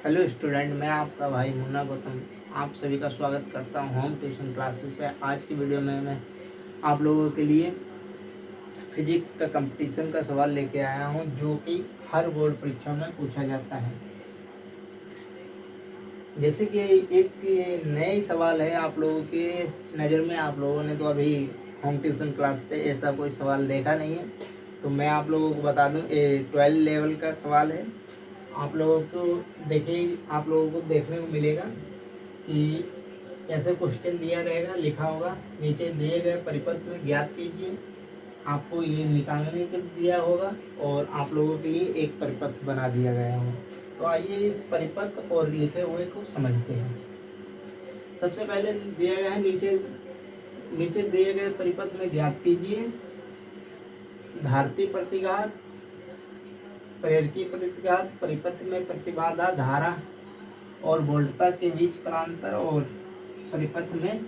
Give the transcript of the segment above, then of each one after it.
Hello student, मैं आपका भाई मुन्ना गौतम आप सभी का स्वागत करता हूं होम ट्यूशन क्लासेस पे। आज की वीडियो में मैं आप लोगों के लिए फिजिक्स का कंपटीशन का सवाल लेके आया हूं, जो कि हर बोर्ड परीक्षा में पूछा जाता है। जैसे कि एक नए सवाल है आप लोगों के नज़र में। आप लोगों ने तो अभी होम ट्यूशन क्लास पे ऐसा कोई सवाल देखा नहीं है, तो मैं आप लोगों को बता दूं, ये 12 लेवल का सवाल है। आप लोगों को आप लोगों को देखने को मिलेगा कि ऐसे क्वेश्चन दिया रहेगा, लिखा होगा नीचे दिए गए परिपथ में ज्ञात कीजिए। आपको ये निकालने के दिया होगा और आप लोगों के लिए एक परिपथ बना दिया गया होगा। तो आइए इस परिपथ और लिखे हुए को समझते हैं। सबसे पहले दिया गया है, नीचे दिए गए परिपथ में ज्ञात कीजिए धारती प्रतिघात, प्रेरकी प्रतिघात, परिपथ में प्रतिबाधा, धारा और वोल्टता के बीच का अंतर और परिपथ में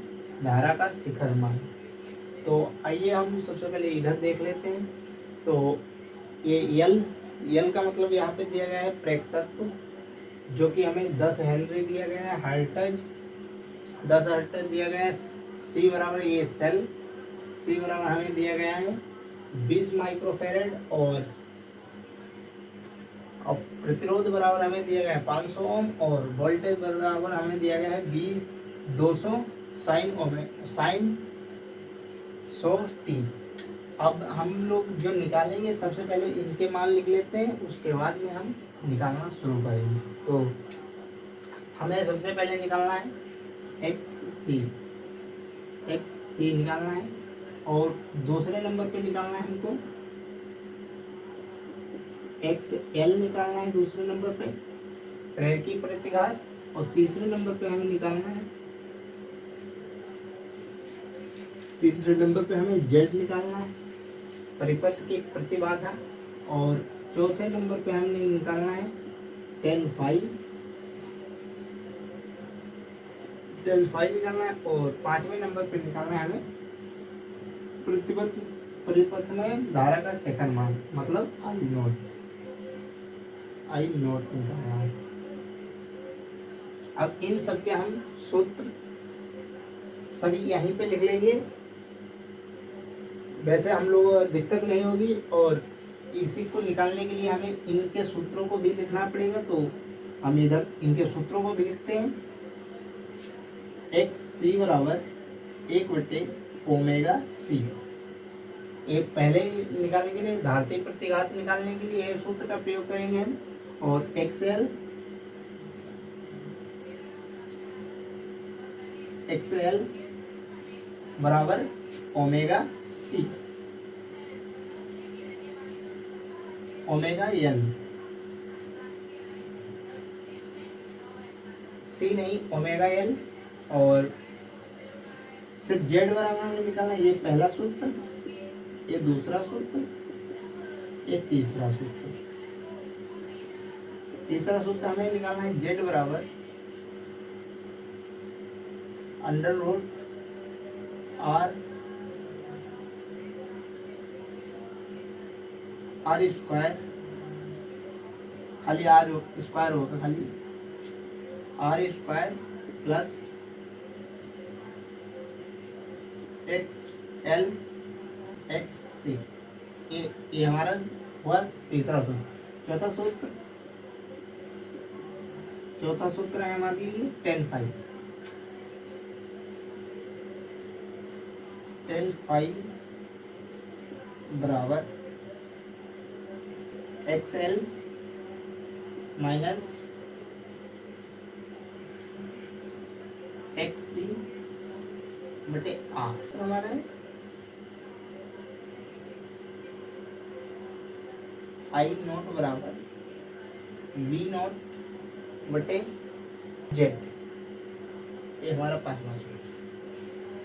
धारा का शिखर मान। तो आइए हम सबसे पहले इधर देख लेते हैं। तो ये यल का मतलब यहाँ पे दिया गया है प्रेरकत्व, जो कि हमें 10 हेनरी दिया गया है। हर्ट्ज 10 हर्ट्ज दिया गया है। सी बराबर ये सेल, सी बराबर हमें दिया गया है 20 माइक्रोफेरेड और प्रतिरोध बराबर हमें दिया गया है 500 ओम और वोल्टेज बराबर हमें दिया गया है 200 साइन 100 t। अब हम लोग जो निकालेंगे, सबसे पहले इनके मान लिख लेते हैं, उसके बाद में हम निकालना शुरू करेंगे। तो हमें सबसे पहले निकालना है एक्स सी निकालना है, और दूसरे नंबर पे निकालना है हमको एक्स एल निकालना है दूसरे नंबर पे, प्रेरकी प्रतिघात, और तीसरे नंबर पे हमें निकालना है, तीसरे नंबर पे हमें जेड निकालना है, परिपथ की प्रतिबाधा, और चौथे नंबर पे हमने निकालना है टेन फाइव निकालना है, और पांचवें नंबर पे निकालना है हमें परिपथ में धारा का सेकंड मान, मतलब आई नोट निकालना है। अब इन सबके हम सूत्र सभी यहीं पे लिख लेंगे, वैसे हम लोग दिक्कत नहीं होगी। और इसी को निकालने के लिए हमें इनके सूत्रों को भी लिखना पड़ेगा, तो हम इधर इनके सूत्रों को भी लिखते हैं। एक्स सी बराबर 1/ओमेगा सी। एक पहले निकालने के लिए धारती प्रतिघात निकालने के लिए सूत्र का प्रयोग करेंगे हम, और एक्सएल बराबर ओमेगा सी, ओमेगा एल, सी नहीं ओमेगा एल। और फिर जेड बराबर हमें निकालना, ये पहला सूत्र, ये दूसरा सूत्र, ये तीसरा सूत्र। तीसरा सूत्र हमें निकालना है जेड बराबर अंडर रूट आर स्क्वायर, खाली आर स्क्वायर होगा, खाली R square plus X L X C. ये हमारा हुआ तीसरा सूत्र। चौथा सूत्र है हमारे लिए टेन फाइव बराबर एक्स एल माइनस एक्स सी बटे आर। तो हमारा है आई नोट बराबर वी नोट बटे जेड। ये हमारा पांचवा सूत्र।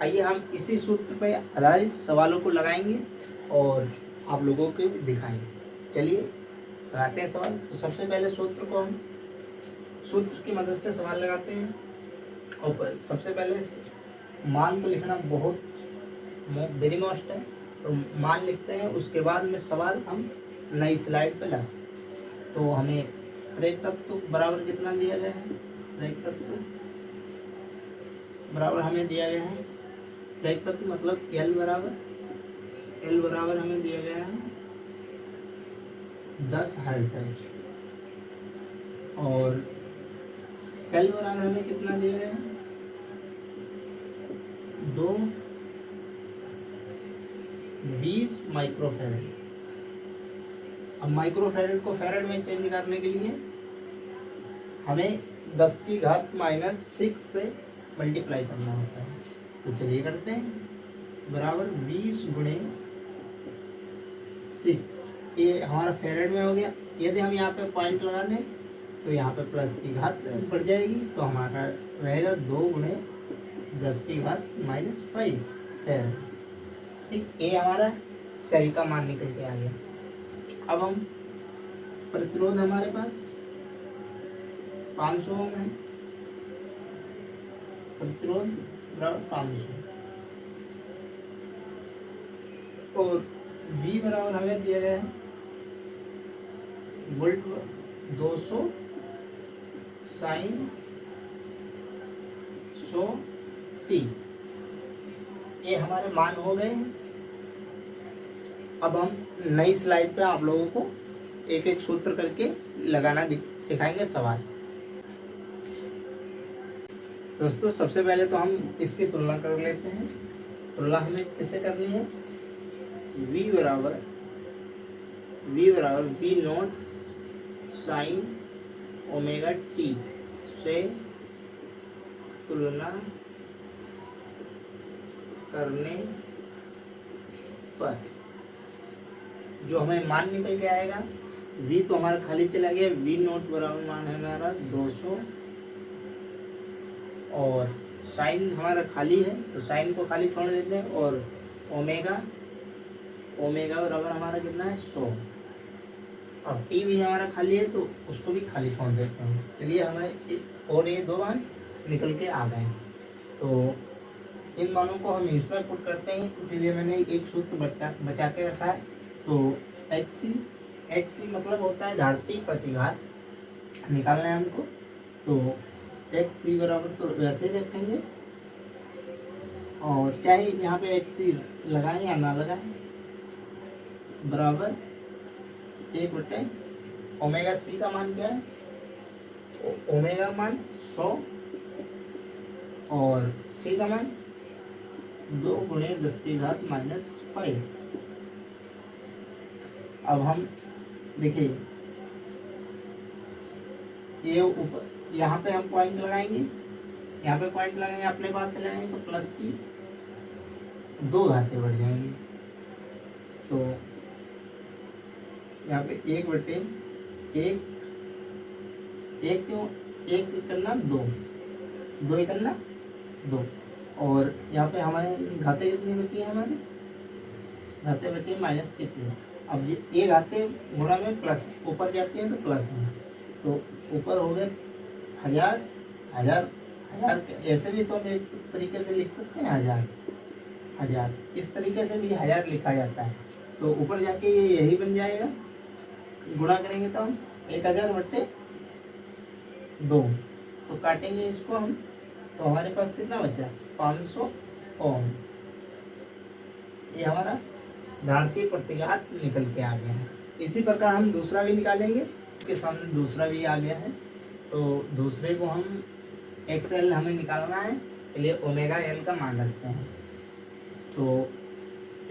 आइए हम इसी सूत्र पर आधारित सवालों को लगाएंगे और आप लोगों को दिखाएंगे। चलिए लगाते हैं सवाल। तो सबसे पहले सूत्र की मदद से सवाल लगाते हैं, और सबसे पहले मान तो लिखना बहुत वेरी मस्ट है, तो मान लिखते हैं। उसके बाद में सवाल हम नई स्लाइड पे लगाते हैं। तो हमें रेख तत्व बराबर कितना दिया गया है, रेख तत्व बराबर हमें दिया गया है, रेख तत्व मतलब एल बराबर हमें दिया गया है 10 हर्ट्ज और सेल बराबर हमें कितना दिया गया है 20 माइक्रोफैरड। अब माइक्रोफैरड को फैरड में चेंज करने के लिए हमें 10 की घात -6 से मल्टीप्लाई करना होता है। तो चलिए करते हैं, बराबर 20 गुणे 6, ये हमारा फैरड में हो गया। यदि हम यहाँ पे पॉइंट लगा दें तो यहाँ पे प्लस की घात बढ़ जाएगी, तो हमारा रहेगा 2 गुणे 10 की घात -5 फैरड। ठीक, ये हमारा सेल का मान निकल के आ गया। अब हम प्रतिरोध हमारे पास 500 ओम है, प्रतिरोध बराबर 500 और V बराबर हमें दिया गया है वोल्ट 200 साइन 100 T। ये हमारे मान हो गए हैं। अब हम नई स्लाइड पे आप लोगों को एक एक सूत्र करके लगाना सिखाएंगे सवाल। दोस्तों सबसे पहले तो हम इसकी तुलना कर लेते हैं। तुलना हमें किससे करनी है, V बराबर V not sine omega T से तुलना करने पर जो हमें मान निकल के आएगा, V तो हमारा खाली चला गया, V नॉट बराबर मान है हमारा 200 और साइन हमारा खाली है तो साइन को खाली छोड़ देते हैं और ओमेगा बराबर हमारा कितना है 100 और T भी हमारा खाली है तो उसको भी खाली छोड़ देते हैं। चलिए हमें और ये दो मान निकल के आ गए। तो इन मानों को हम इसमें पुट करते हैं, इसीलिए मैंने एक सूत्र बचा के रखा है। तो XC मतलब होता है धारती प्रतिघात, निकालना है हमको। तो XC बराबर तो वैसे ही रखेंगे और चाहे यहाँ पे XC लगाएं या ना लगाएं, बराबर 1/, ओमेगा C का मान क्या है, ओमेगा मान 100 और C का मान 2 गुणे 10 की घात -5। अब हम देखिए ये ऊपर यहाँ पे हम पॉइंट लगाएंगे, यहाँ पे पॉइंट लगाएंगे, अपने पास से लगाएंगे तो प्लस की 2 घातें बढ़ जाएंगी। तो यहाँ पे 1/1 क्यों, 1 करना 2 करना 2 और यहाँ पे हमारे घाते कितनी बची है, हमारे घाते बची है माइनस कितनी। अब ये घाते गुणा में प्लस ऊपर जाती है तो प्लस में, तो ऊपर हो गए 1000 ऐसे भी तो हम एक तरीके से लिख सकते हैं 1000 इस तरीके से भी 1000 लिखा जाता है। तो ऊपर जाके ये यही बन जाएगा, गुणा करेंगे तो हम 1000/2 तो काटेंगे इसको हम, तो हमारे पास कितना बचा 500 ओम। ये हमारा धारती प्रतिघात निकल के आ गया है। इसी प्रकार हम दूसरा भी निकालेंगे, इसके सामने दूसरा भी आ गया है। तो दूसरे को हम XL हमें निकालना है, इसलिए ओमेगा L का मान रखते हैं। तो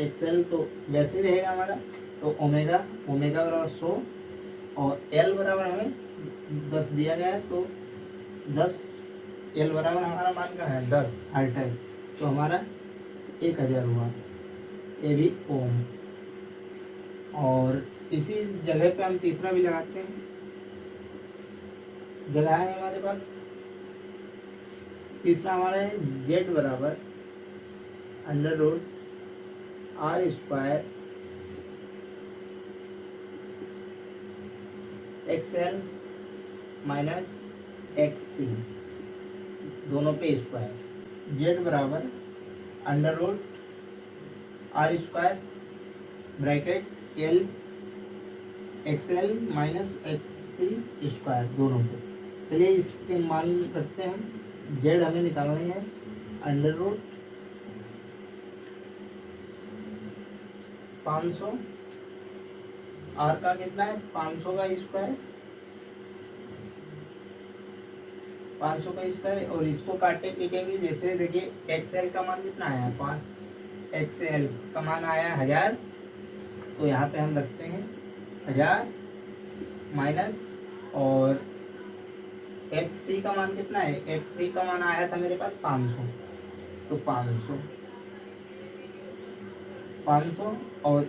XL तो वैसे ही रहेगा हमारा, तो ओमेगा बराबर 100 और L बराबर हमें 10 दिया गया है, तो 10 L बराबर हमारा मान का है 10 हर्ट्ज, तो हमारा 1000 हुआ, ये भी ओम। और इसी जगह पे हम तीसरा भी लगाते हैं, जगह है हमारे पास तीसरा हमारा है Z बराबर √R² XL माइनस XC दोनों पे स्क्वायर, Z बराबर √R² bracket L XL minus XC square दोनों पे। चलिए इसके मान रखते हैं। जेड हमें निकालनी है अंडर रूट 500, आर का कितना है 500 का स्क्वायर, 500 का स्क्वायर। और इसको काटे पीटेंगे, जैसे देखिए XL का मान कितना आया 5, XL का मान आया 1000, तो यहाँ पे हम रखते हैं 1000 माइनस, और XC का मान कितना है, XC का मान आया था मेरे पास 500, तो 500 और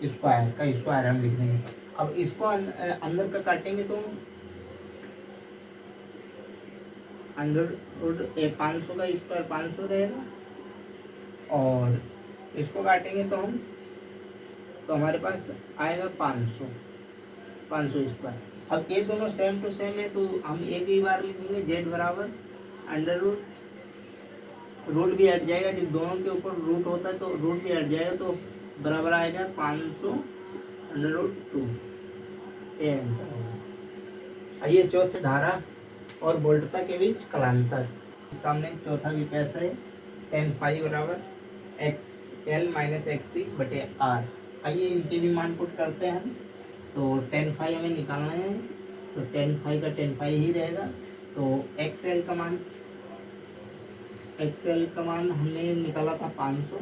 स्क्वायर का स्क्वायर हम लिख देंगे। अब इसको अंदर का काटेंगे तो अंडर रूट 500 का स्क्वायर 500 रहेगा, और इसको काटेंगे तो हम हमारे पास आएगा 500 स्क्वायर। अब ये दोनों सेम टू सेम है, तो हम एक ही बार लिखेंगे जेड बराबर अंडर रूट भी हट जाएगा, जब दोनों के ऊपर रूट होता है तो रूट भी हट जाएगा, तो बराबर आएगा 500 अंडर रूट 2। ये आंसर होगा। आइए चौथे धारा और वोल्टता के बीच कलांतर। सामने चौथा विकल्प है tan phi बराबर XL माइनस XC बटे R। आइए इनके भी मान पुट करते हैं हम। तो tan phi हमें निकालना है, तो tan phi का tan phi ही रहेगा। तो XL का मान हमने निकाला था 500,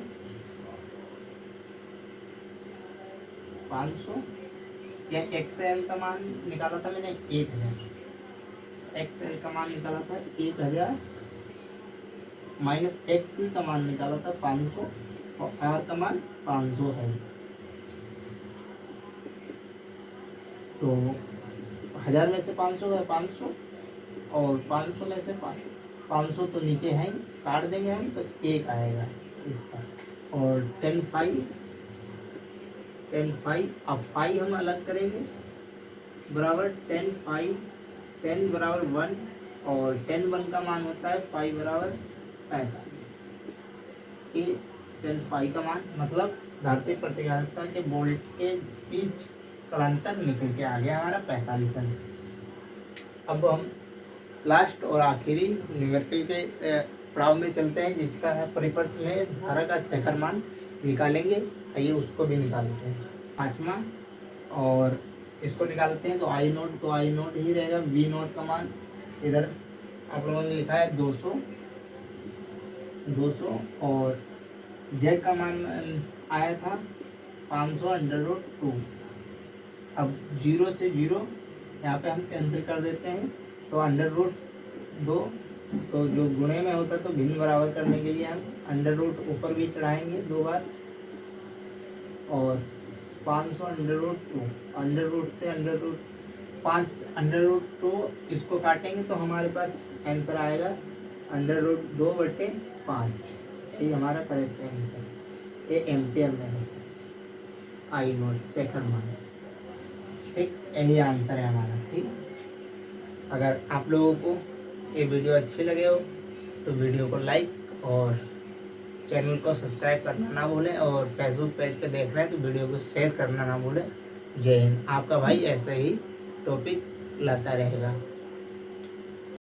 या XL का मान निकाला था मैंने 1000, XL का मान निकाला था 1000 माइनस XC का मान निकाला था 500, और R का मान 500 है। तो 1000 में से 500 है 500, और 500 में से 500 तो नीचे है, काट देंगे हम तो 1 आएगा इसका। और tan phi, अब phi हम अलग करेंगे, बराबर tan phi, tan बराबर 1, और tan 1 का मान होता है phi बराबर 45। ये tan phi का मान, मतलब धात्विक प्रतिघातकता के वोल्ट के बीच कलांतर निकल के आ गया हमारा 45 अंक। अब हम लास्ट और आखिरी न्यूमेरिकल के पड़ाव में चलते हैं, जिसका है परिपथ में धारा का शेखर मान निकालेंगे। आइए उसको भी निकालते हैं, 5वां, और इसको निकालते हैं तो आई नोट ही रहेगा। वी नोट का मान इधर आप लोगों ने लिखा है 200, और जेड का मान आया था 500 अंडर रूट 2। अब 0 से 0 यहाँ पे हम कैंसिल कर देते हैं, तो अंडर रूट 2, तो जो गुणे में होता है तो भिन्न बराबर करने के लिए हम अंडर रूट ऊपर भी चढ़ाएंगे 2 बार, और 500 अंडर रूट 2, अंडर रूट से अंडर रूट 5 अंडर रूट 2 इसको काटेंगे तो हमारे पास आंसर आएगा अंडर रूट 2/5। ये हमारा करेक्ट आंसर। ये एम्पियर में है आई नोट शेखर मान। ठीक, यही आंसर है हमारा। ठीक, अगर आप लोगों को ये वीडियो अच्छे लगे हो तो वीडियो को लाइक और चैनल को सब्सक्राइब करना ना भूलें, और फेसबुक पेज पे देख रहे हैं तो वीडियो को शेयर करना ना भूलें। जय हिंद। आपका भाई ऐसे ही टॉपिक लाता रहेगा।